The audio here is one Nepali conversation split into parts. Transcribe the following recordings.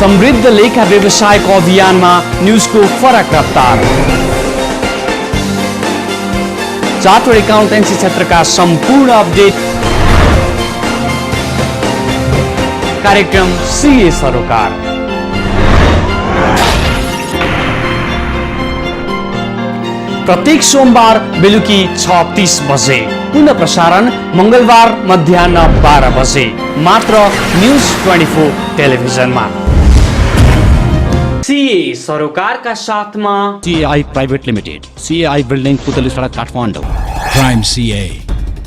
समृद्ध लेखा व्यवसायको अभियानमा न्युजको फरक रफ्तार। चार्टर्ड एकाउन्टेन्सी क्षेत्रका सम्पूर्ण अपडेट। कार्यक्रम सीए सरोकार। प्रत्येक सोमबार बेलुकी 6:30 बजे। पुनः प्रसारण मंगलबार मध्याह्न 12 बजे मात्र न्यूज 24 टेलिभिजनमा। सीए सरोकारका साथमा CAI private limited, CAI building पुतली सडक Kathmandu. Prime CA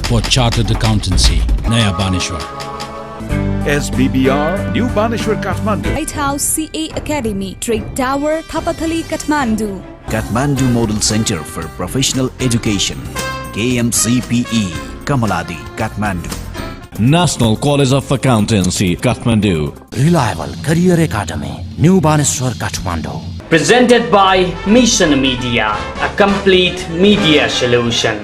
for Chartered Accountancy, Naya Baneshwar. SBBR, New Baneshwar, Kathmandu. White House CA Academy, Trade Tower, Thapathali, Kathmandu. Kathmandu Model Center for Professional Education, KMCPE, Kamaladi, Kathmandu. National College of Accountancy, Kathmandu. Reliable Career Academy, New Baneshwar, Kathmandu. presented by Mission Media, a complete media solution.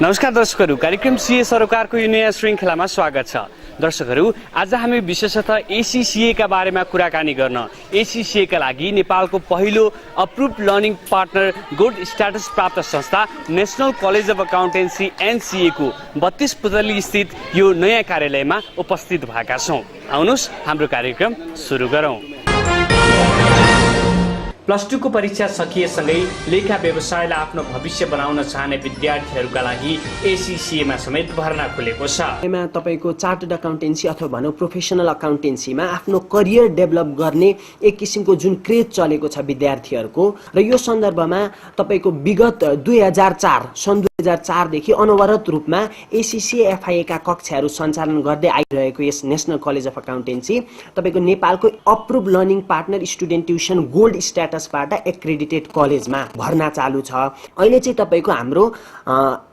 नमस्कार दर्शकहरू, कार्यक्रम सीए सरोकारको यो नयाँ श्रृङ्खलामा स्वागत छ। दर्शकहरू, आज हामी विशेषतः एसीसीए का बारेमा कुराकानी गर्न, एसीसीए का लागि नेपालको पहिलो अप्रुभड लर्निङ पार्टनर गोल्ड स्ट्याटस प्राप्त संस्था national college of accountancy NCA को 32 पुतली स्थित यो नयाँ कार्यालयमा उपस्थित भएका छौँ। आउनुहोस् हाम्रो कार्यक्रम सुरु गरौँ। प्लस 2 को परीक्षा सकिएसँगै लेखा व्यवसायलाई आफ्नो भविष्य बनाउन चाहने विद्यार्थीहरूका लागि एसीसीएमा समेत भर्ना खुलेको छ। यसमा तपाईको चार्टर्ड अकाउन्टेन्सी अथवा भनौँ प्रोफेसनल अकाउन्टेन्सीमा आफ्नो करियर डेभलप गर्ने एक किसिमको जुन क्रेज चलेको छ विद्यार्थीहरूको, र यो सन्दर्भमा तपाईको विगत 2004 सन् 2004 देखि अनवरत रूपमा एसीसीए एफआईए का कक्षाहरू सञ्चालन गर्दै आइरहेको यस नेशनल कलेज अफ अकाउन्टेन्सी तपाईको नेपालको approve learning partner student tuition gold स्ट्याटसबाट एक्रेडिटेड कलेजमा भर्ना चालु छ। अहिले चाहिँ तपाईको हाम्रो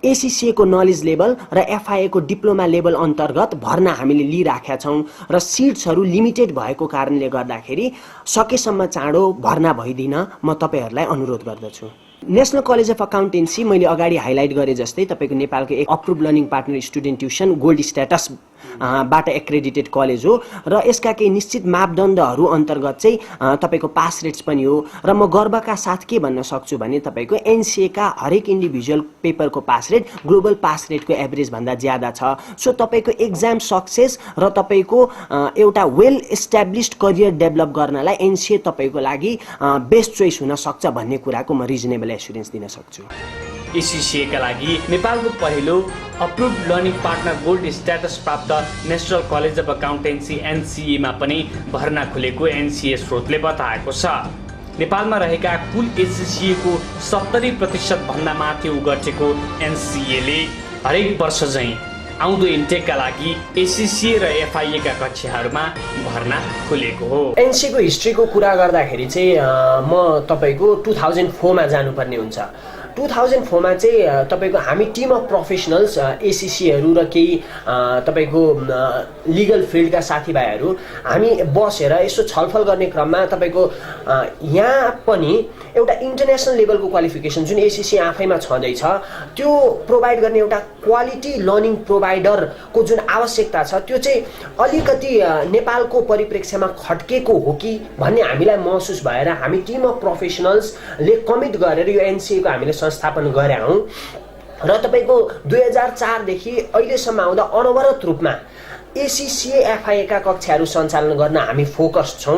एसीसीए को नलेज लेभल र एफआईए को डिप्लोमा लेभल अन्तर्गत भर्ना हामीले लिइराखेका छौँ र सिट्सहरू लिमिटेड भएको कारणले गर्दाखेरि सकेसम्म चाँडो भर्ना भइदिन म तपाईहरूलाई अनुरोध गर्दछु। नेशनल कलेज अफ अकाउन्टेन्सी मैले अगाडि हाइलाइट गरे जस्तै तपाईको नेपालको एक approve learning partner student tuition gold status बाट एक्रेडिटेड कलेज हो र यसका केही निश्चित मापदण्डहरू अन्तर्गत चाहिँ तपाईको पास रेट्स पनि हो। र म गर्वका साथ के भन्न सक्छु भने तपाईको एनसीए का हरेक इन्डिभिजुअल पेपरको पास रेट ग्लोबल पास रेटको एभरेज भन्दा ज्यादा छ। सो तपाईको एक्जाम सक्सेस र तपाईको एउटा वेल एस्टाब्लिश्ड करियर डेभलप गर्नलाई एनसीए तपाईको लागि बेस्ट चोइस हुन सक्छ भन्ने कुराको म रिजनेबल एस्युरेन्स दिन सक्छु। एसीसीए का लागि नेपालको पहिलो अप्रुभड लर्निङ पार्टनर गोल्ड स्ट्याटस प्राप्त national college of accountancy NCA मा पनि भर्ना खुलेको एनसीए स्रोतले बताएको छ। नेपालमा रहेका कुल एसीसीए को 70% भन्दा माथि उगटेको एनसीए ले हरेक वर्ष चाहिँ आउँदो इन्टेकका लागि एसीसीए र एफआईए का कक्षाहरूमा भर्ना खुलेको हो। एनसीए को हिस्ट्रीको कुरा गर्दाखेरि चाहिँ म तपाईको 2004 मा जानुपर्ने हुन्छ। 2004 मा चाहिँ तपाईको हामी टिम अफ प्रोफेसनल्स एसीसीहरू र केही तपाईको लिगल फिल्डका साथीभाइहरू हामी बसेर यसो छलफल गर्ने क्रममा तपाईको यहाँ पनि एउटा इन्टरनेसनल लेभलको क्वालिफिकेसन जुन एसीसी आफैमा छँदैछ त्यो प्रोभाइड गर्ने एउटा क्वालिटी लर्निङ प्रोभाइडरको जुन आवश्यकता छ त्यो चाहिँ अलिकति नेपालको परिप्रेक्ष्यमा खट्केको हो कि भन्ने हामीलाई महसुस भएर हामी टिम अफ प्रोफेसनल्सले कमिट गरेर यो एनसीए को हामीले संस्थापन गरे हौं र तपाईको 2004 देखि अहिलेसम्म आउँदा अनवरत रूपमा एसीसीए एफआईए का कक्षाहरू सञ्चालन गर्न हामी फोकस छौं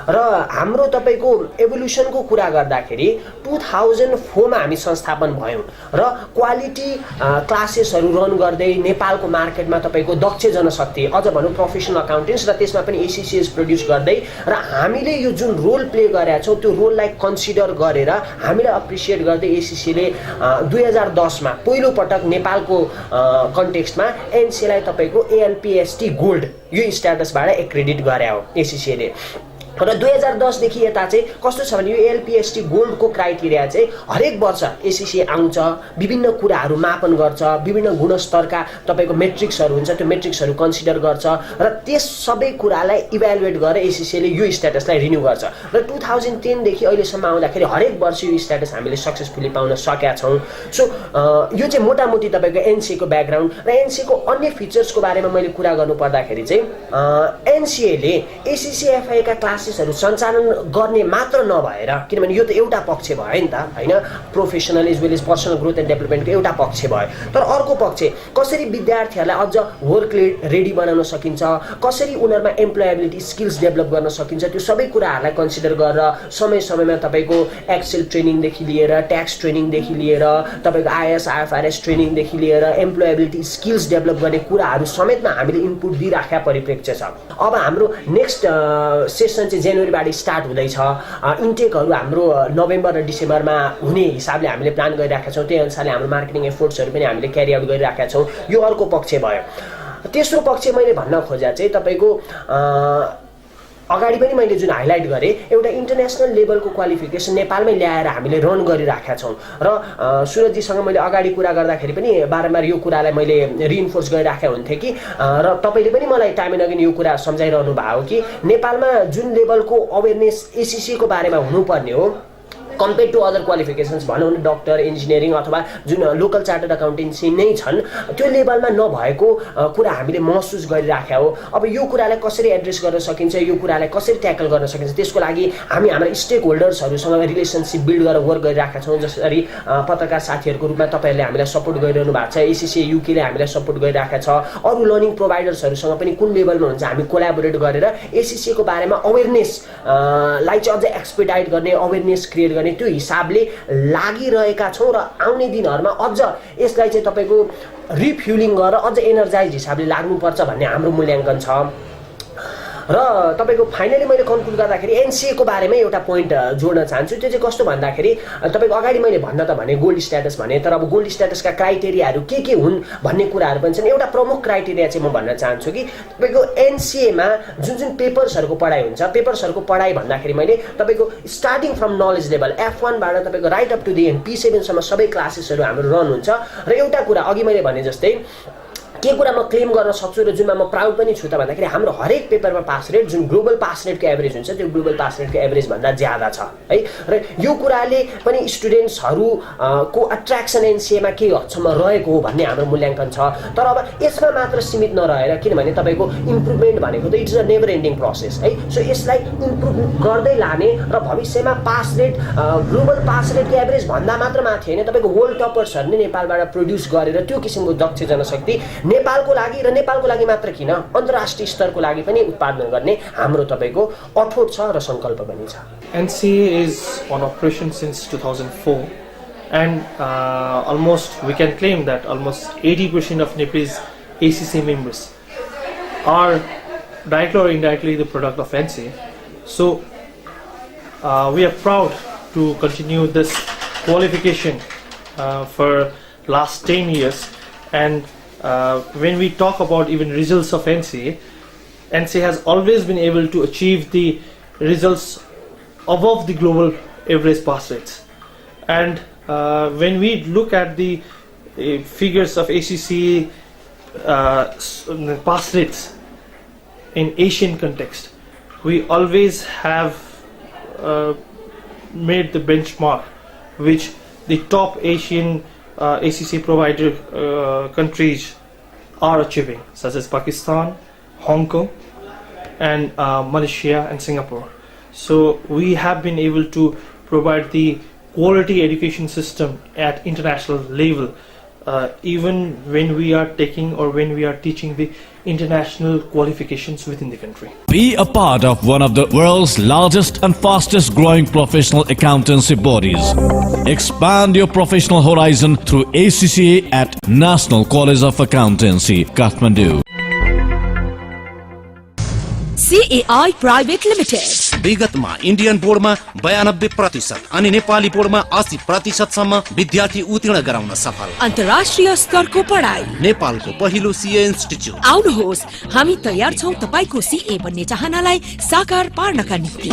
र हाम्रो तपाईको एभोल्युसनको कुरा गर्दाखेरि 2004 मा हामी संस्थापन भयौं र क्वालिटी क्लासेसहरू रन गर्दै नेपालको मार्केटमा तपाईको दक्ष जनशक्ति अझ भनौं प्रोफेसनल अकाउन्टेन्ट्स र त्यसमा पनि एसीसीएस प्रोड्युस गर्दै र हामीले यो जुन रोल प्ले गरेका छौं त्यो रोललाई कन्सिडर गरेर हामीले अप्रिशिएट गर्दै एसीसीले 2010 मा पहिलो पटक नेपालको कन्टेक्स्टमा एनसीए लाई तपाईको एएलपीएसटी गोल्ड यो स्ट्याटसबाट एक्रेडिट गरे हो एसीसीले। र 2010 देखि यता चाहिँ कस्तो छ भने यो एलपीएसटी गोल्डको क्राइटेरिया चाहिँ हरेक वर्ष एसीसी आउँछ, विभिन्न कुराहरू मापन गर्छ, विभिन्न गुणस्तरका तपाईको मेट्रिक्सहरू हुन्छ, त्यो मेट्रिक्सहरू कन्सिडर गर्छ र त्यस सबै कुरालाई इभ्यालुएट गरेर एसीसीले यो स्ट्याटसलाई रिन्यू गर्छ र 2010 देखि अहिलेसम्म आउँदाखेरि हरेक वर्ष यो स्ट्याटस हामीले सक्सेसफुली पाउन सकेका छौँ। सो यो चाहिँ मोटामोटी तपाईको एनसीए को ब्याकग्राउन्ड र एनसीए को अन्य फिचर्सको बारेमा मैले कुरा गर्नु पर्दाखेरि चाहिँ एनसीए ले एसीसीएफआई का क्लासेसहरू सञ्चालन गर्ने मात्र नभएर, किनभने यो त एउटा पक्ष भयो नि त हैन, professional as well as personal growth and डेभलपमेन्टको एउटा पक्ष भयो, तर अर्को पक्ष कसरी विद्यार्थीहरूलाई अझ वर्क रेडी बनाउन सकिन्छ, कसरी उनीहरुमा एम्प्लोयबिलिटी स्किल्स डेभलप गर्न सकिन्छ, त्यो सबै कुराहरूलाई कन्सिडर गरेर समय समयमा तपाईको एक्सेल ट्रेनिङ देखि लिएर ट्याक्स ट्रेनिङ देखि लिएर तपाईको आईएएस आईएफआरएस ट्रेनिङ देखि लिएर एम्प्लोयबिलिटी स्किल्स डेभलप गर्ने कुराहरू समेतमा हामीले इनपुट दिइराखेका परिप्रेक्ष्य छ। अब हाम्रो नेक्स्ट सेसन चाहिँ जनवरीबाट स्टार्ट हुँदैछ। इन्टेकहरू हाम्रो नोभेम्बर र डिसेम्बरमा हुने हिसाबले हामीले प्लान गरिराखेका छौँ, त्यही अनुसारले हाम्रो मार्केटिङ एफोर्ट्सहरू पनि हामीले क्यारी आउट गरिराखेका छौँ। यो अर्को पक्ष भयो। तेस्रो पक्ष मैले भन्न खोजा चाहिँ तपाईको अगाडि पनि मैले जुन हाइलाइट गरेँ, एउटा इन्टरनेसनल लेभलको क्वालिफिकेसन नेपालमै ल्याएर हामीले रन गरिराखेका छौँ र सुरजीसँग मैले अगाडि कुरा गर्दाखेरि पनि बारम्बार यो कुरालाई मैले रिइन्फोर्स गरिराखेको हुन्थेँ कि र तपाईँले पनि मलाई टाइम एन्ड अगेन यो कुरा सम्झाइरहनु भयो कि नेपालमा जुन लेभलको अवेरनेस एसीसीको बारेमा हुनुपर्ने हो कम्पेयर टु अदर क्वालिफिकेसन्स भनौँ न डक्टर इन्जिनियरिङ अथवा जुन लोकल चार्टर्ड अकाउन्टेन्सी नै छन् त्यो लेभलमा नभएको कुरा हामीले महसुस गरिराखेका हो। अब यो कुरालाई कसरी एड्रेस गर्न सकिन्छ, यो कुरालाई कसरी ट्याकल गर्न सकिन्छ, त्यसको लागि हामी हाम्रा स्टेक होल्डर्सहरूसँग रिलेसनसिप बिल्ड गरेर वर्क गरिराखेका छौँ। जसरी पत्रकार साथीहरूको रूपमा तपाईँहरूले हामीलाई सपोर्ट गरिरहनु भएको छ, एसीसी युकेले हामीलाई सपोर्ट गरिराखेका छ, अरू लर्निङ प्रोभाइडर्सहरूसँग पनि कुन लेभलमा हुन्छ हामी कोलाबोरेट गरेर एसीसीको बारेमा अवेरनेस लाई चाहिँ अझ एक्सपेडाइट गर्ने, अवेरनेस क्रिएट गर्ने त्यो हिसाबले लागिरहेका छौँ र आउने दिनहरुमा अझ यसलाई चाहिँ तपाईको रिफ्युलिङ गरेर अझ एनर्जाइज हिसाबले लाग्नुपर्छ भन्ने हाम्रो मूल्याङ्कन छ। र तपाईको फाइनली मैले कन्क्लुड गर्दाखेरि एनसीए को बारेमा एउटा पोइन्ट जोड्न चाहन्छु। त्यो चाहिँ कस्तो भन्दाखेरि तपाईको अगाडि मैले भन्न त भने गोल्ड स्ट्याटस भने, तर अब गोल्ड स्ट्याटसका क्राइटेरियाहरू के हुन् भन्ने कुराहरू पनि छन्। एउटा प्रमुख क्राइटेरिया चाहिँ म भन्न चाहन्छु कि तपाईको एनसीएमा जुन जुन पेपर्सहरूको पढाइ हुन्छ, पेपर्सहरूको पढाइ भन्दाखेरि मैले तपाईको starting from knowledge level F1 बाट तपाईको right up to the end P7 सम्म सबै क्लासेसहरू हाम्रो रन हुन्छ। र एउटा कुरा अघि मैले भने जस्तै के कुरा म क्लेम गर्न सक्छु र जुनमा म प्राउड पनि छु त भन्दाखेरि हाम्रो हरेक पेपरमा पास रेट जुन ग्लोबल पास रेटको एभरेज हुन्छ त्यो ग्लोबल पास रेटको एभरेज भन्दा ज्यादा छ है। र यो कुराले पनि स्टुडेन्ट्सहरू को अट्र्याक्सन एनसीएमा के हदसम्म रहेको हो भन्ने हाम्रो मूल्याङ्कन छ। तर अब यसमा मात्र सीमित नरहेर, किनभने तपाईको इम्प्रुभमेन्ट भनेको त it's a never ending process है। सो यसलाई इम्प्रुभ गर्दै लाने र भविष्यमा पास रेट ग्लोबल पास रेटको एभरेज भन्दा मात्र माथि हैन, तपाईको वर्ल्ड टपर्सहरु नै नेपालबाट प्रोड्युस गरेर त्यो किसिमको दक्ष जनशक्ति नेपालको लागि र नेपालको लागि मात्र किन अन्तर्राष्ट्रिय स्तरको लागि पनि उत्पादन गर्ने हाम्रो तपाईको अठोट छ र संकल्प पनि छ। NCA is on operation since 2004 and almost we can claim that almost 80% of Nepal's ACC members are directly or indirectly the product of NCA. So we are proud to continue this qualification for last 10 years, and when we talk about even results of NCA has always been able to achieve the results above the global average pass rates. And when we look at the figures of ACC pass rates in Asian context, we always have made the benchmark which the top Asian ACC provider countries are achieving, such as Pakistan, Hong Kong, and Malaysia and Singapore. So we have been able to provide the quality education system at international level, even when we are taking or when we are teaching the international qualifications within the country. Be a part of one of the world's largest and fastest growing professional accountancy bodies. Expand your professional horizon through ACCA at National College of Accountancy, Kathmandu. CAI Private Limited. विगतमा इन्डियन बोर्डमा 92% अनि नेपाली बोर्डमा 80% सम्म विद्यार्थी उत्तीर्ण गराउन सफल। अन्तर्राष्ट्रिय स्तरको पढाइ। नेपालको पहिलो CA इन्स्टिट्युट। आउनुहोस्, हामी तयार छौं तपाईको CA बन्ने चाहनालाई साकार पार्नका निम्ति।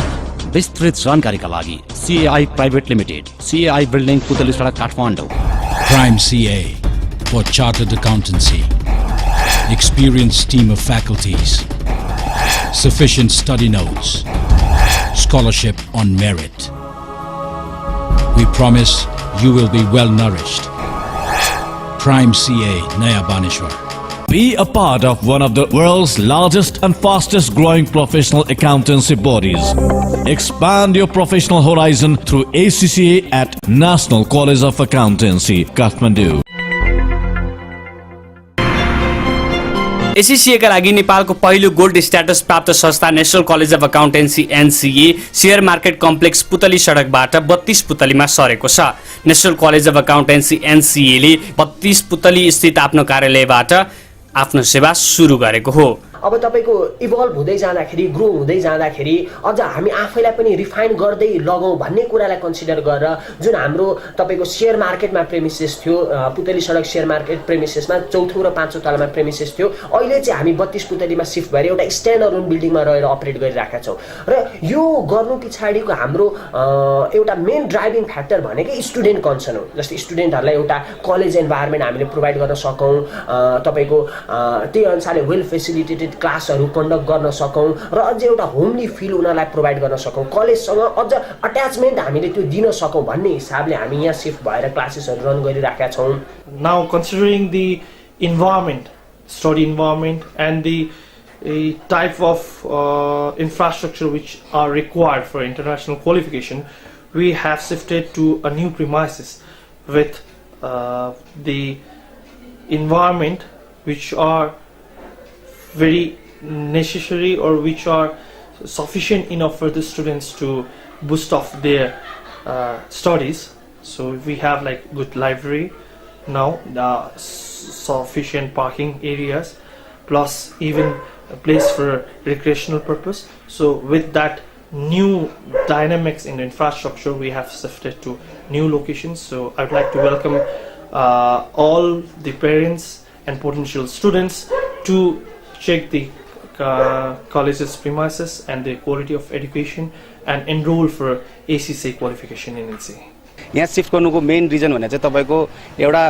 विस्तृत जानकारीका लागि CAI Private Limited, CAI building पुतली सडक Kathmandu. Prime CA for Chartered Accountancy. Experienced team of faculties. Sufficient study notes. Scholarship on merit. We promise you will be well nourished. Prime CA, Naya Baneshwar. Be a part of one of the world's largest and fastest growing professional accountancy bodies. Expand your professional horizon through ACCA at National College of Accountancy, Kathmandu. ACCA का लागि नेपालको पहिलो गोल्ड स्ट्याटस प्राप्त संस्था national college of accountancy NCA share market complex पुतली सडकबाट 32 पुतलीमा सरेको छ। National college of accountancy NCA ले 32 पुतली स्थित आफ्नो कार्यालयबाट आफ्नो सेवा सुरु गरेको हो। अब तपाईको इभल्भ हुँदै जाँदाखेरि, ग्रो हुँदै जाँदाखेरि अझ हामी आफैलाई पनि रिफाइन गर्दै लगौं भन्ने कुरालाई कन्सिडर गरेर जुन हाम्रो तपाईको शेयर मार्केटमा प्रेमिसेस थियो, पुतली सडक शेयर मार्केट प्रेमिसेसमा चौथो र पाँचौं तलामा प्रेमिसेस थियो, अहिले चाहिँ हामी 32 पुतलीमा शिफ्ट भएर एउटा स्ट्यान्ड अलोन बिल्डिङमा रहेर अपरेट गरिरहेका छौं। र यो गर्नु पछाडीको हाम्रो एउटा मेन ड्राइभिङ फ्याक्टर भनेकै स्टुडेन्ट कन्सर्न हो। जस्तै स्टुडेन्टहरुलाई एउटा कलेज एन्भाइरोमेन्ट हामीले प्रोभाइड गर्न सकौं, तपाईको त्यही अनुसारले वेल फेसिलिटेटेड क्लासहरु कन्डक्ट गर्न सकौं र अझ एउटा होमली फिल उनीहरुलाई प्रोभाइड गर्न सकौं, कलेजसँग अझ अट्याचमेन्ट हामीले त्यो दिन सकौं भन्ने हिसाबले हामी यहाँ शिफ्ट भएर क्लासेसहरु रन गरिराखेका छौं। Now considering the environment, study environment and the type of infrastructure which are required for international qualification, we have shifted to a new premises with the environment which are very necessary or which are sufficient enough for the students to boost off their studies. So we have like good library now, sufficient parking areas, plus even a place for recreational purpose. So with that new dynamics in infrastructure, we have shifted to new locations. So I would like to welcome all the parents and potential students to check the college's premises and the quality of education and enroll for ACCA qualification in NCA. यहाँ शिफ्ट गर्नुको मेन रिजन भने चाहिँ तपाईको एउटा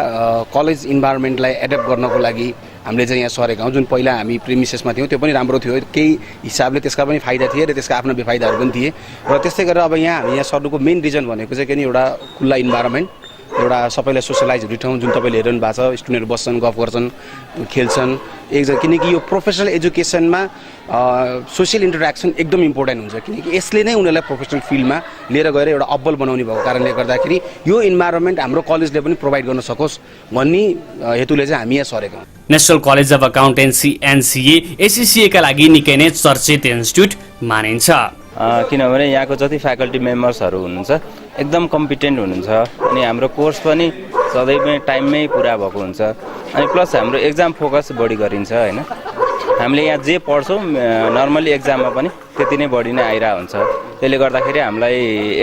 कलेज इन्भाइरोमेन्टलाई एडप्ट गर्नको लागि हामीले चाहिँ यहाँ सरेका हौं। जुन पहिला हामी प्रिमिसेसमा थियौं त्यो पनि राम्रो थियो, केही हिसाबले त्यसका पनि फाइदा थिए र त्यसका आफ्ना बेफाइदाहरू पनि थिए र त्यस्तै गरेर अब यहाँ हामी यहाँ सर्नुको मेन रिजन भनेको चाहिँ के नि एउटा खुल्ला इन्भाइरोमेन्ट, एउटा सबैलाई सोशलाइज हुने ठाउँ जुन तपाईले हेर्नु भएको छ, स्टुडेन्टहरु बस्छन्, गफ गर्छन्, खेल्छन् एकजना, किनकि यो प्रोफेसनल एजुकेसनमा सोशल इन्टरेक्सन एकदम इम्पोर्टेन्ट हुन्छ, किनकि यसले नै उनीहरुलाई प्रोफेसनल फिल्डमा लिएर गएर एउटा अब्बल बनाउने भएको कारणले गर्दाखेरि यो इन्भाइरोमेन्ट हाम्रो कलेजले पनि प्रोभाइड गर्न सकोस् भन्ने हेतुले चाहिँ हामी यहाँ सरेका हौं। National college of accountancy NCA ACCA का लागि निकै नै चर्चित इन्स्टिट्युट मानिन्छ, किनभने यहाँको जति फ्याकल्टी मेम्बर्सहरु हुनुहुन्छ एकदम कम्पिटेन्ट हुनुहुन्छ अनि हाम्रो कोर्स पनि सधैँ टाइममै पुरा भएको हुन्छ अनि प्लस हाम्रो एक्जाम फोकस बढी गरिन्छ हैन। हामीले यहाँ जे पढ्छौं नर्मली एक्जाममा पनि त्यति नै बढी नै आइरा हुन्छ, त्यसले गर्दाखेरि हामीलाई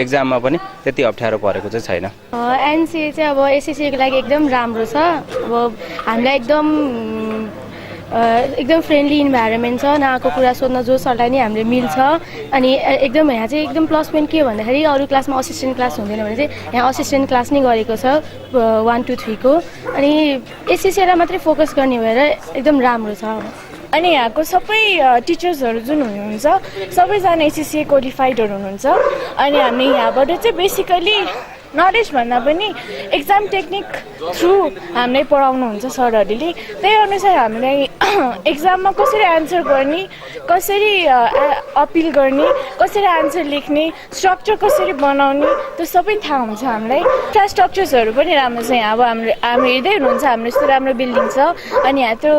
एक्जाममा पनि त्यति अप्ठ्यारो परेको चाहिँ छैन। NCA चाहिँ अब ACCA को लागि एकदम राम्रो छ। अब हामीलाई एकदम फ्रेन्डली इन्भाइरोमेन्ट छ, नआएको कुरा सोध्न जो सरलाई नै हामीले मिल्छ अनि एकदम यहाँ चाहिँ एकदम प्लस पोइन्ट के भन्दाखेरि अरू क्लासमा असिस्टेन्ट क्लास हुँदैन भने चाहिँ यहाँ असिस्टेन्ट क्लास नै गरेको छ 1 2 3 को, अनि ACCA लाई मात्रै फोकस गर्ने भएर एकदम राम्रो छ। अनि यहाँको सबै टिचर्सहरु जुन हुनुहुन्छ सबैजना ACCA क्वालिफाइडहरु हुनुहुन्छ अनि हामी यहाँबाट चाहिँ बेसिकली नलेज भन्दा पनि एक्जाम टेक्निक थ्रु हामीलाई पढाउनुहुन्छ सरहरूले, त्यही अनुसार हामीलाई एक्जाममा कसरी आन्सर गर्ने, कसरी अपिल गर्ने, कसरी आन्सर लेख्ने, स्ट्रक्चर कसरी बनाउने त्यो सबै थाहा हुन्छ हामीलाई। इन्फ्रास्ट्रक्चर्सहरु पनि राम्रो छ यहाँ। अब हाम्रो हेर्दै हुनुहुन्छ हाम्रो यस्तो राम्रो बिल्डिङ छ अनि यहाँ त्यो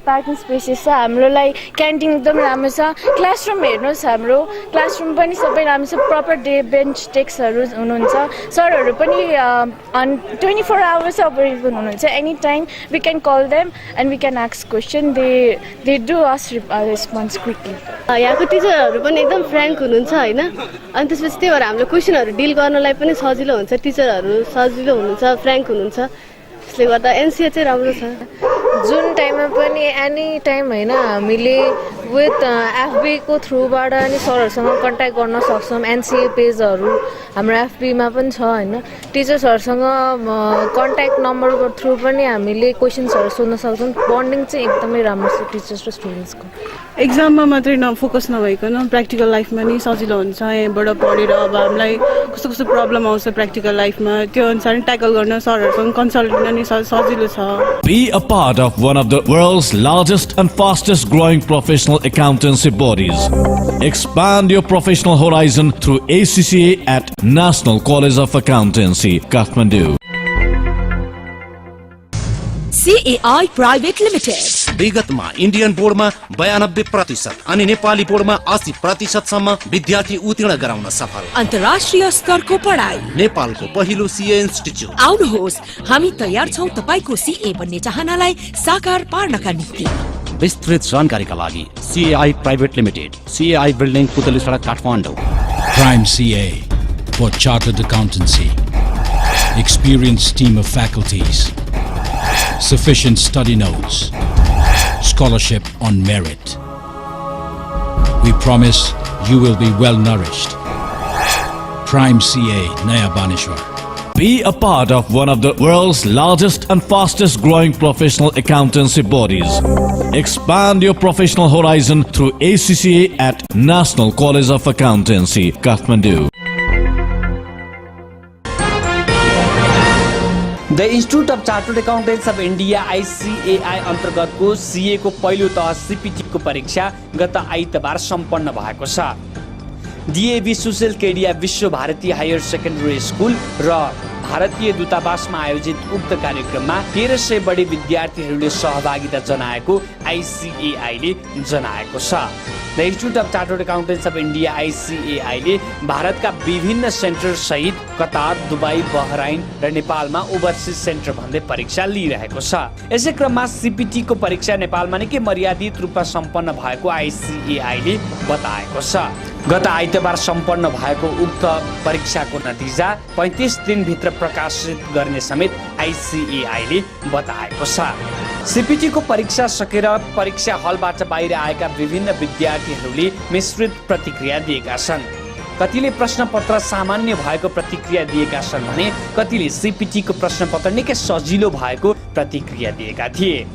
पार्किङ स्पेसेस छ, हाम्रोलाई क्यान्टिन एकदम राम्रो छ, क्लासरुम हेर्नुहोस् हाम्रो क्लासरुम पनि सबै राम्रो छ, प्रपर बेन्च डेस्कहरु हुनुहुन्छ, सरहरू पनि 24 आवर्स अवेलेबल हुनुहुन्छ any time we can call them and we can ask question they do us response quickly यहाँको टिचरहरू पनि एकदम फ्रेङ्क हुनुहुन्छ होइन अनि त्यसपछि त्यही भएर हाम्रो क्वेसनहरू डिल गर्नलाई पनि सजिलो हुन्छ टिचरहरू सजिलो हुनुहुन्छ फ्रेङ्क हुनुहुन्छ त्यसले गर्दा एनसिए चाहिँ राम्रो छ जुन टाइममा पनि एनी टाइम होइन हामीले विथ एफबीको थ्रुबाट अनि सरहरूसँग कन्ट्याक्ट गर्न सक्छौँ एनसिए पेजहरू हाम्रो एफबीमा पनि छ होइन टिचर्सहरूसँग कन्ट्याक्ट नम्बरको थ्रु पनि हामीले क्वेसन्सहरू सोध्न सक्छौँ बन्डिङ चाहिँ एकदमै राम्रो छ टिचर्स र स्टुडेन्ट्सको एक्जाममा मात्रै फोकस नभइकन प्र्याक्टिकल लाइफमा नि सजिलो हुन्छ यहाँबाट पढेर अब हामीलाई कस्तो कस्तो प्रब्लम आउँछ प्र्याक्टिकल लाइफमा त्यो अनुसार ट्याकल गर्न सरहरूसँग कन्सल्ट गर्न नि सजिलो छ Be a part of one of the world's largest and fastest growing professional accountancy bodies. Expand your professional horizon through ACCA at National College of Accountancy, Kathmandu. CAI Private Limited विगतमा इन्डियन बोर्डमा 92% अनि नेपाली बोर्डमा 80% सम्म विद्यार्थी उत्तीर्ण गराउन सफल अन्तर्राष्ट्रिय स्तरको पढाइ नेपालको पहिलो सीए इन्स्टिच्युट आउनुहोस् हामी तयार छौं तपाईको सीए बन्ने चाहनालाई साकार पार्नका निम्ति विस्तृत जानकारीका लागि CAI Private Limited CAI building पुतली सडक Kathmandu Prime CA for Chartered Accountancy. Experienced team of faculties. Sufficient study notes. Scholarship on merit. We promise you will be well nourished. Prime CA, Naya Baneshwar. Be a part of one of the world's largest and fastest growing professional accountancy bodies. Expand your professional horizon through ACCA at National College of Accountancy, Kathmandu. The institute of chartered accountants of India ICAI अन्तर्गतको CA को पहिलो तह CPT को परीक्षा गत आइतबार सम्पन्न भएको छ DAV सुशील केडिया विश्व भारती हायर सेकेन्डरी स्कुल र भारतीय दूतावासमा आयोजित उक्त कार्यक्रममा 1300 बढी विद्यार्थीहरूले सहभागिता जनाएको ICAI ले जनाएको छ the institute of chartered accountants of India ICAI ले भारतका विभिन्न सेन्टर सहित कतार दुबई बहराइन र नेपालमा ओभरसिज सेन्टर भन्दै परीक्षा लिइरहेको छ यसै क्रममा CPT को परीक्षा नेपालमा निकै मर्यादित रूपमा सम्पन्न भएको ICAI ले बताएको छ गत आइतबार सम्पन्न भएको उक्त परीक्षाको नतिजा 35 दिनभित्र प्रकाशित गर्ने समेत ICAI ले बताएको छ CPT को परीक्षा सकेर परीक्षा हलबाट बाहिर आएका विभिन्न विद्यार्थीहरूले मिश्रित प्रतिक्रिया दिएका छन् कतिले प्रश्नपत्र सामान्य भएको प्रतिक्रिया दिएका छन् भने कतिले CPT को प्रश्नपत्र निकै सजिलो भएको प्रतिक्रिया दिएका थिए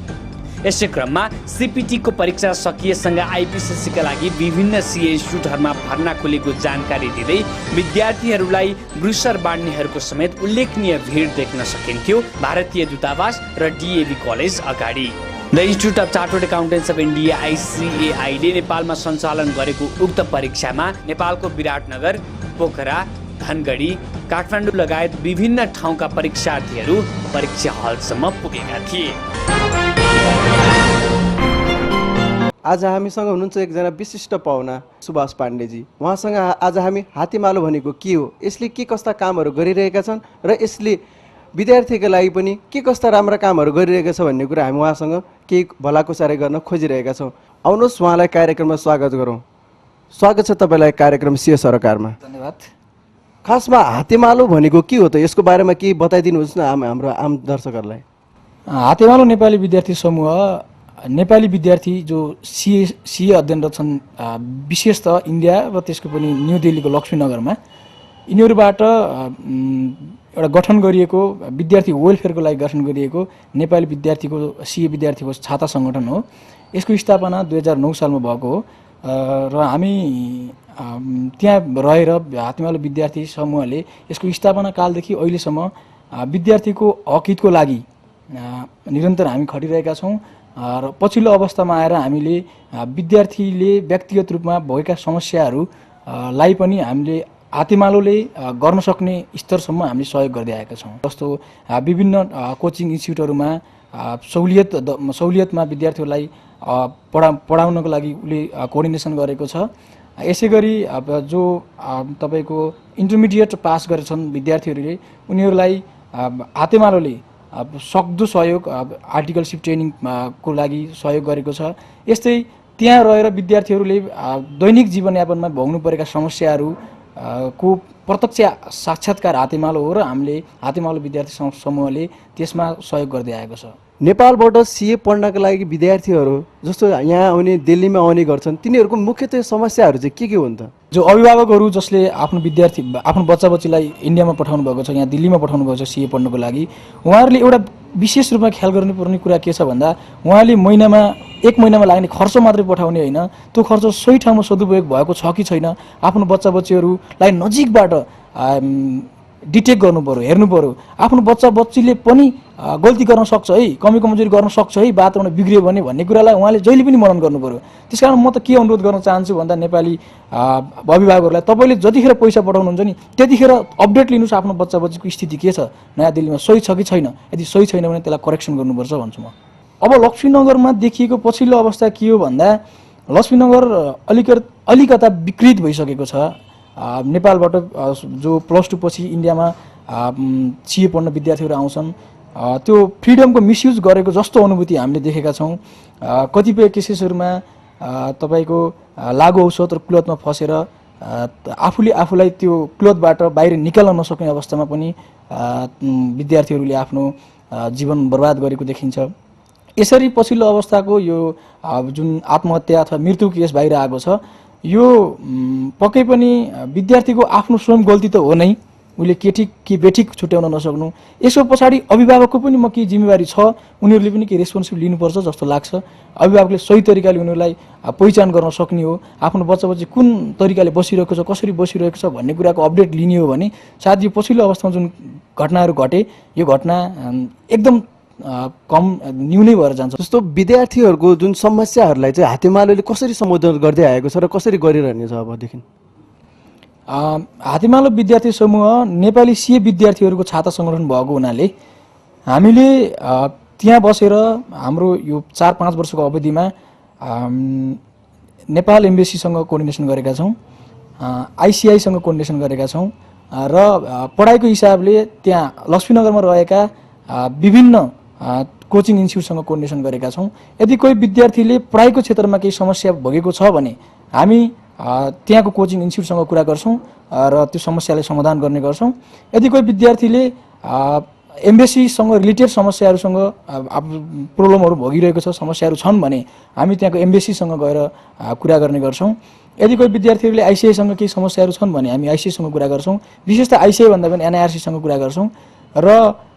यसै क्रममा CPT को परीक्षा सकिएसँग IPCC का लागि विभिन्न CA इन्स्टिट्युटहरूमा भर्ना खुलेको जानकारी दिँदै विद्यार्थीहरूलाई ब्रुसर बाँड्नेहरूको समेत उल्लेखनीय भिड देख्न सकिन्थ्यो भारतीय दूतावास र DAV कलेज अगाडि the institute of chartered accountants of India ICAI ले नेपालमा सञ्चालन गरेको उक्त परीक्षामा नेपालको विराटनगर पोखरा धनगढी काठमाडौँ लगायत विभिन्न ठाउँका परीक्षार्थीहरू परीक्षा हलसम्म पुगेका थिए आज हामीसँग हुनुहुन्छ एकजना विशिष्ट पाहुना सुभाष पाण्डेजी उहाँसँग आज हामी हात्तीमालो भनेको के हो यसले के कस्ता कामहरू गरिरहेका छन् र यसले विद्यार्थीका लागि पनि के कस्ता राम्रा कामहरू गरिरहेका छ भन्ने कुरा हामी उहाँसँग केही भलाकुसारी गर्न खोजिरहेका छौँ आउनुहोस् उहाँलाई कार्यक्रममा स्वागत गरौँ स्वागत छ तपाईँलाई कार्यक्रम सीए सरकारमा धन्यवाद खासमा हात्तीमालो भनेको के हो त यसको बारेमा केही बताइदिनुहोस् न हाम्रो आम दर्शकहरूलाई हात्तीमालो नेपाली विद्यार्थी समूह नेपाली विद्यार्थी जो सीए अध्ययनरत छन् विशेषतः इन्डिया र त्यसको पनि न्यू दिल्लीको लक्ष्मीनगरमा यिनीहरूबाट एउटा गठन गरिएको विद्यार्थी वेलफेयरको लागि गठन गरिएको नेपाली विद्यार्थीको सीए विद्यार्थीको छाता सङ्गठन हो यसको स्थापना 2009 सालमा भएको हो र हामी त्यहाँ रहेर हात्तीमालो विद्यार्थी समूहले यसको स्थापना कालदेखि अहिलेसम्म विद्यार्थीको हकहितको लागि निरन्तर हामी खटिरहेका छौँ र पछिल्लो अवस्थामा आएर हामीले विद्यार्थीले व्यक्तिगत रूपमा भएका समस्याहरूलाई पनि हामीले हात्तीमालोले गर्न सक्ने स्तरसम्म हामीले सहयोग गर्दै आएका छौँ जस्तो विभिन्न कोचिङ इन्स्टिट्युटहरूमा सहुलियतमा विद्यार्थीहरूलाई पढाउनको लागि उसले कोअर्डिनेसन गरेको छ यसै गरी अब जो तपाईँको इन्टरमिडिएट पास गरेछन् विद्यार्थीहरूले उनीहरूलाई हातेमालोले सक्दो सहयोग आर्टिकलसिप ट्रेनिङको लागि सहयोग गरेको छ। यस्तै त्यहाँ रहेर विद्यार्थीहरूले दैनिक जीवनयापनमा भोग्नु परेका समस्याहरू को प्रत्यक्ष साक्षात्कार हातेमालो हो र हामीले हातेमालो विद्यार्थी समूहले त्यसमा सहयोग गर्दै आएको छ। नेपालबाट सिए पढ्नका लागि विद्यार्थीहरू जस्तो यहाँ आउने दिल्लीमा आउने गर्छन् तिनीहरूको मुख्यतः समस्याहरू चाहिँ के हुन् त? जो अभिभावकहरू जसले आफ्नो विद्यार्थी आफ्नो बच्चा बच्चीलाई इन्डियामा पठाउनु भएको छ, यहाँ दिल्लीमा पठाउनु भएको छ सिए पढ्नको लागि, उहाँहरूले एउटा विशेष रूपमा ख्याल गर्नुपर्ने कुरा के छ भन्दा उहाँले एक महिनामा लाग्ने खर्च मात्रै पठाउने होइन, त्यो खर्च सही ठाउँमा सदुपयोग भएको छ कि छैन, आफ्नो बच्चा बच्चीहरूलाई नजिकबाट डिटेक्ट गर्नु पर्यो, हेर्नु पर्यो। आफ्नो बच्चा बच्चीले पनि गल्ती गर्न सक्छ है, कमी कमजोरी गर्न सक्छ है, वातावरण बिग्रियो भने भन्ने कुरालाई उहाँले जहिले पनि मनन गर्नु पर्यो। त्यसकारण म त के अनुरोध गर्न चाहन्छु भन्दा नेपाली अभिभावकहरूलाई तपाईँले जतिखेर पैसा पठाउनुहुन्छ नि त्यतिखेर अपडेट लिनुहोस् आफ्नो बच्चा बच्चीको स्थिति के छ, नयाँ दिल्लीमा सही छ कि छैन। यदि सही छैन भने त्यसलाई करेक्सन गर्नुपर्छ भन्छु म। अब लक्ष्मीनगरमा देखिएको पछिल्लो अवस्था के हो भन्दा लक्ष्मीनगर अलिकता विकृत भइसकेको छ। नेपालबाट जो +2 पछि इन्डियामा सिए पढ्न विद्यार्थीहरू आउँछन् त्यो फ्रिडमको मिसयुज गरेको जस्तो अनुभूति हामीले देखेका छौँ। कतिपय केसेसहरूमा तपाईँको लागु औषध र क्लोथमा फसेर आफूलाई त्यो क्लोथबाट बाहिर निकाल्न नसक्ने अवस्थामा पनि विद्यार्थीहरूले आफ्नो जीवन बर्बाद गरेको देखिन्छ। यसरी पछिल्लो अवस्थाको यो जुन आत्महत्या अथवा मृत्यु केस बाहिर आएको छ यो पक्कै पनि विद्यार्थीको आफ्नो स्वयं गल्ती त हो नै, उसले के ठिक के बेठिक छुट्याउन नसक्नु। यसको पछाडि अभिभावकको पनि म के जिम्मेवारी छ, उनीहरूले पनि के रेस्पोन्सिबिलिटी लिनुपर्छ जस्तो लाग्छ। अभिभावकले सही तरिकाले उनीहरूलाई पहिचान गर्न सक्ने हो, आफ्नो बच्चा बच्ची कुन तरिकाले बसिरहेको छ, कसरी बसिरहेको छ भन्ने कुराको अपडेट लिने हो भने सायद यो पछिल्लो अवस्थामा जुन घटनाहरू घटे यो घटना एकदम कम न्यूनै भएर जान्छ। जस्तो विद्यार्थीहरूको जुन समस्याहरूलाई चाहिँ हातेमालोले कसरी सम्बोधन गर्दै आएको छ र कसरी गरिरहने छ अबदेखि? हातेमालो विद्यार्थी समूह नेपाली सिए विद्यार्थीहरूको छाता सङ्गठन भएको हुनाले हामीले त्यहाँ बसेर हाम्रो यो 4-5 वर्षको अवधिमा नेपाल एम्बेसीसँग कोअर्डिनेसन गरेका छौँ, आइसिआईसँग कोअर्डिनेसन गरेका छौँ र पढाइको हिसाबले त्यहाँ लक्ष्मीनगरमा रहेका विभिन्न कोचिङ इन्स्टिट्युटसँग कोअर्डिनेसन गरेका छौँ। यदि कोही विद्यार्थीले पढाइको क्षेत्रमा केही समस्या भोगेको छ भने हामी त्यहाँको कोचिङ इन्स्टिट्युटसँग कुरा गर्छौँ र त्यो समस्यालाई समाधान गर्ने गर्छौँ। यदि कोही विद्यार्थीले एम्बेसीसँग रिलेटेड समस्याहरूसँग प्रब्लमहरू भोगिरहेको छ, समस्याहरू छन् भने हामी त्यहाँको एम्बेसीसँग गएर कुरा गर्ने गर्छौँ। यदि कोही विद्यार्थीहरूले आइसिआईसँग केही समस्याहरू छन् भने हामी आइसिआईसँग कुरा गर्छौँ, विशेष त आइसिआई भन्दा पनि एनआइआरसीसँग कुरा गर्छौँ। र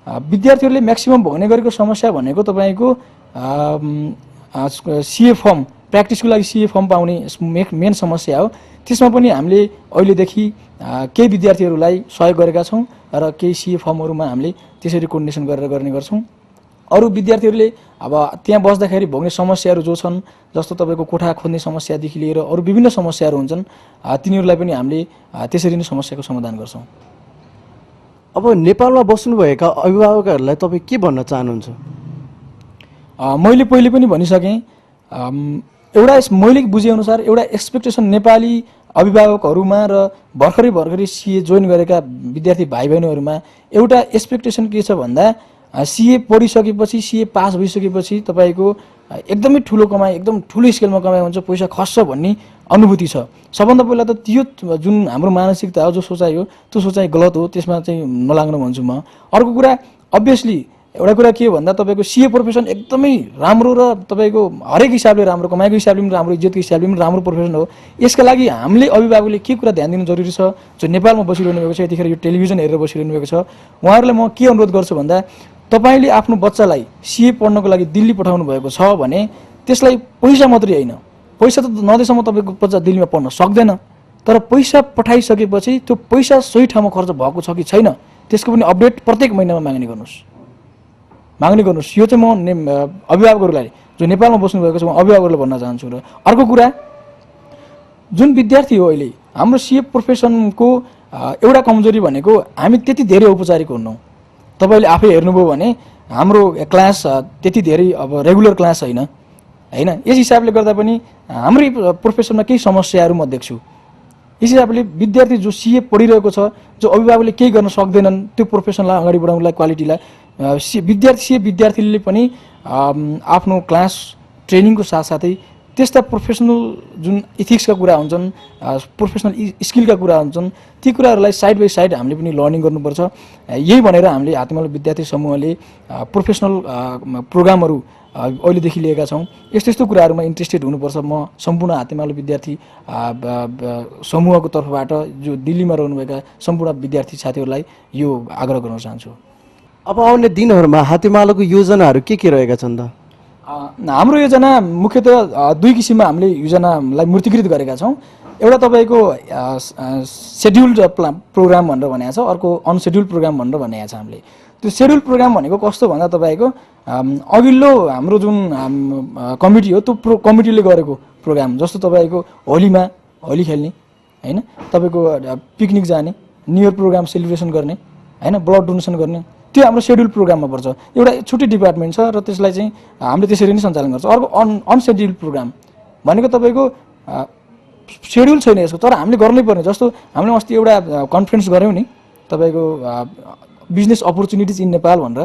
विद्यार्थीहरूले म्याक्सिमम भोग्ने गरेको समस्या भनेको तपाईँको सिए फर्म प्र्याक्टिसको लागि सिए फर्म पाउने मेन समस्या हो। त्यसमा पनि हामीले अहिलेदेखि केही विद्यार्थीहरूलाई सहयोग गरेका छौँ र केही सिए फर्महरूमा हामीले त्यसरी कोअर्डिनेसन गरेर गर्ने गर्छौँ। अरू विद्यार्थीहरूले अब त्यहाँ बस्दाखेरि भोग्ने समस्याहरू जो छन् जस्तो तपाईँको कोठा खोज्ने समस्यादेखि लिएर अरू विभिन्न समस्याहरू हुन्छन् तिनीहरूलाई पनि हामीले त्यसरी नै समस्याको समाधान गर्छौँ। अब नेपालमा बस्नुभएका अभिभावकहरूलाई तपाईँ के भन्न चाहनुहुन्छ? मैले पहिले पनि भनिसकेँ, एउटा मैले बुझेअनुसार एउटा एक्सपेक्टेसन नेपाली अभिभावकहरूमा र भर्खरै सिए जोइन गरेका विद्यार्थी भाइ बहिनीहरूमा एउटा एक्सपेक्टेसन के छ भन्दा सिए पढिसकेपछि सिए पास भइसकेपछि तपाईँको एकदमै ठुलो कमाइ एकदम ठुलो स्केलमा कमाइ हुन्छ, पैसा खस्छ भन्ने अनुभूति छ। सबभन्दा पहिला त त्यो जुन हाम्रो मानसिकता हो जो सोचाइ हो त्यो सोचाइ गलत हो, त्यसमा चाहिँ नलाग्नु भन्छु म। अर्को कुरा अभियसली एउटा कुरा के हो भन्दा तपाईँको सिए प्रोफेसन एकदमै राम्रो र तपाईँको हरेक हिसाबले राम्रो, कमाइको हिसाबले पनि राम्रो, इज्जतको हिसाबले पनि राम्रो प्रोफेसन हो। यसका लागि हामीले अभिभावकले के कुरा ध्यान दिनु जरुरी छ, जो नेपालमा बसिरहनु भएको छ यतिखेर यो टेलिभिजन हेरेर बसिरहनु भएको छ उहाँहरूलाई म के अनुरोध गर्छु भन्दा तपाईँले आफ्नो बच्चालाई सिए पढ्नको लागि दिल्ली पठाउनु भएको छ भने त्यसलाई पैसा मात्रै होइन, पैसा त नदिएसम्म तपाईँको बच्चा दिल्लीमा पढ्न सक्दैन, तर पैसा पठाइसकेपछि त्यो पैसा सही ठाउँमा खर्च भएको छ कि छैन त्यसको पनि अपडेट प्रत्येक महिनामा माग्ने गर्नुहोस्। यो चाहिँ म अभिभावकहरूलाई जो नेपालमा बस्नुभएको छ म अभिभावकहरूलाई भन्न चाहन्छु। र अर्को कुरा जुन विद्यार्थी हो अहिले हाम्रो सिए प्रोफेसनको एउटा कमजोरी भनेको हामी त्यति धेरै औपचारिक हुन्नौँ। तपाईँले आफै हेर्नुभयो भने हाम्रो क्लास त्यति धेरै अब रेगुलर क्लास होइन। यस हिसाबले गर्दा पनि हाम्रै प्रोफेसनमा केही समस्याहरू म देख्छु। यस हिसाबले विद्यार्थी जो सिए पढिरहेको छ, जो अभिभावकले केही गर्न सक्दैनन् त्यो प्रोफेसनलाई अगाडि बढाउनलाई क्वालिटीलाई विद्यार्थीले पनि आफ्नो क्लास ट्रेनिङको साथसाथै त्यस्ता प्रोफेसनल जुन इथिक्सका कुरा हुन्छन्, प्रोफेसनल स्किलका कुरा हुन्छन्, ती कुराहरूलाई साइड बाई साइड हामीले पनि लर्निङ गर्नुपर्छ। यही भनेर हामीले हातेमालो विद्यार्थी समूहले प्रोफेसनल प्रोग्रामहरू अहिलेदेखि लिएका छौँ। यस्तो कुराहरूमा इन्ट्रेस्टेड हुनुपर्छ। म सम्पूर्ण हातेमालो विद्यार्थी समूहको तर्फबाट जो दिल्लीमा रहनुभएका सम्पूर्ण विद्यार्थी साथीहरूलाई यो आग्रह गर्न चाहन्छु। अब आउने दिनहरूमा हातेमालोको योजनाहरू के रहेका छन् त? हाम्रो योजना मुख्यतः दुई किसिममा हामीले योजनालाई मूर्तिकृत गरेका छौँ। एउटा तपाईँको सेड्युल्ड प्रोग्राम भनेर भनेको छ, अर्को अनसेड्युल्ड प्रोग्राम भनेर भनेको छ हामीले। त्यो सेड्युल्ड प्रोग्राम भनेको कस्तो भन्दा तपाईँको अघिल्लो हाम्रो जुन कमिटी हो त्यो कमिटीले गरेको प्रोग्राम, जस्तो तपाईँको होलीमा होली खेल्ने होइन, तपाईँको पिकनिक जाने, न्यु इयर प्रोग्राम सेलिब्रेसन गर्ने होइन, ब्लड डोनेसन गर्ने, त्यो हाम्रो सेड्युल प्रोग्राममा पर्छ। एउटा छुट्टै डिपार्टमेन्ट छ र त्यसलाई चाहिँ हामीले त्यसरी नै सञ्चालन गर्छ। अर्को अनसेड्युल्ड प्रोग्राम भनेको तपाईँको सेड्युल छैन यसको, तर हामीले गर्नै पर्ने। जस्तो हामीले अस्ति एउटा कन्फरेन्स गऱ्यौँ नि तपाईँको बिजनेस अपर्च्युनिटिज इन नेपाल भनेर,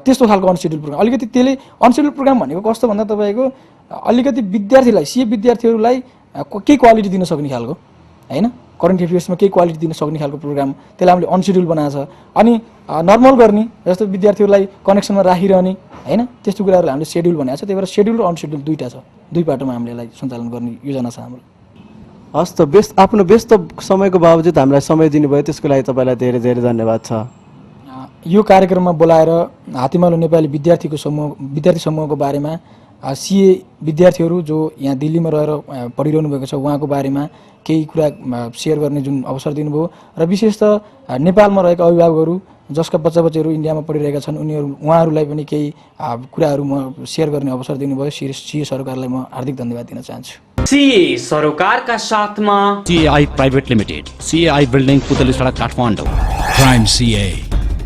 त्यस्तो खालको अनसेड्युल प्रोग्राम। अलिकति त्यसले अनसेड्युल प्रोग्राम भनेको कस्तो भन्दा तपाईँको अलिकति विद्यार्थीलाई सिए विद्यार्थीहरूलाई केही क्वालिटी दिन सक्ने खालको होइन, करेन्ट एफेयर्समा केही क्वालिटी दिन सक्ने खालको प्रोग्राम, त्यसलाई हामीले अनसेड्युल बनाएको छ। अनि नर्मल गर्ने जस्तो विद्यार्थीहरूलाई कनेक्सनमा राखिरहने होइन, त्यस्तो कुराहरू हामीले सेड्युल बनाएको छ। त्यही भएर सेड्युल र अनसेड्युल दुईवटा छ, दुई बाटोमा हामीले यसलाई सञ्चालन गर्ने योजना छ हाम्रो। हस् त, आफ्नो व्यस्त समयको बावजुद हामीलाई समय दिनुभयो, त्यसको लागि तपाईँलाई धेरै धेरै धन्यवाद छ। यो कार्यक्रममा बोलाएर हातेमालो नेपाली विद्यार्थी समूहको बारेमा सिए विद्यार्थीहरू जो यहाँ दिल्लीमा रहेर पढिरहनु भएको छ उहाँको बारेमा केही कुरा सेयर गर्ने जुन अवसर दिनुभयो, र विशेषतः नेपालमा रहेका अभिभावकहरू जसका बच्चाहरू इन्डियामा पढिरहेका छन् उहाँहरूलाई पनि केही कुराहरू म सेयर गर्ने अवसर दिनुभयो। सिए सरकारलाई म हार्दिक धन्यवाद दिन चाहन्छु। सीए सरोकारका साथमा CAI private limited, CAI building पुतली सडक Kathmandu. Prime CA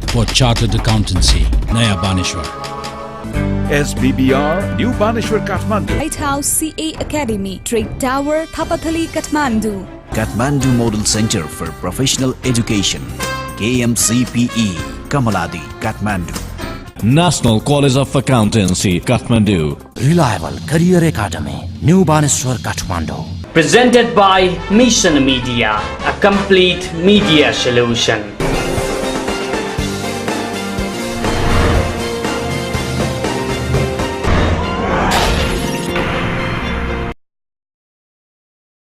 for Chartered Accountancy, Naya Baneshwar. SBBR, New Baneshwar, Kathmandu. White House CA Academy, Trade Tower, Thapathali, Kathmandu. Kathmandu Model Center for Professional Education, KMCPE, Kamaladi, Kathmandu. National College of Accountancy, Kathmandu. Reliable Career Academy, New Baneshwar, Kathmandu. Presented by Mission Media, a complete media solution.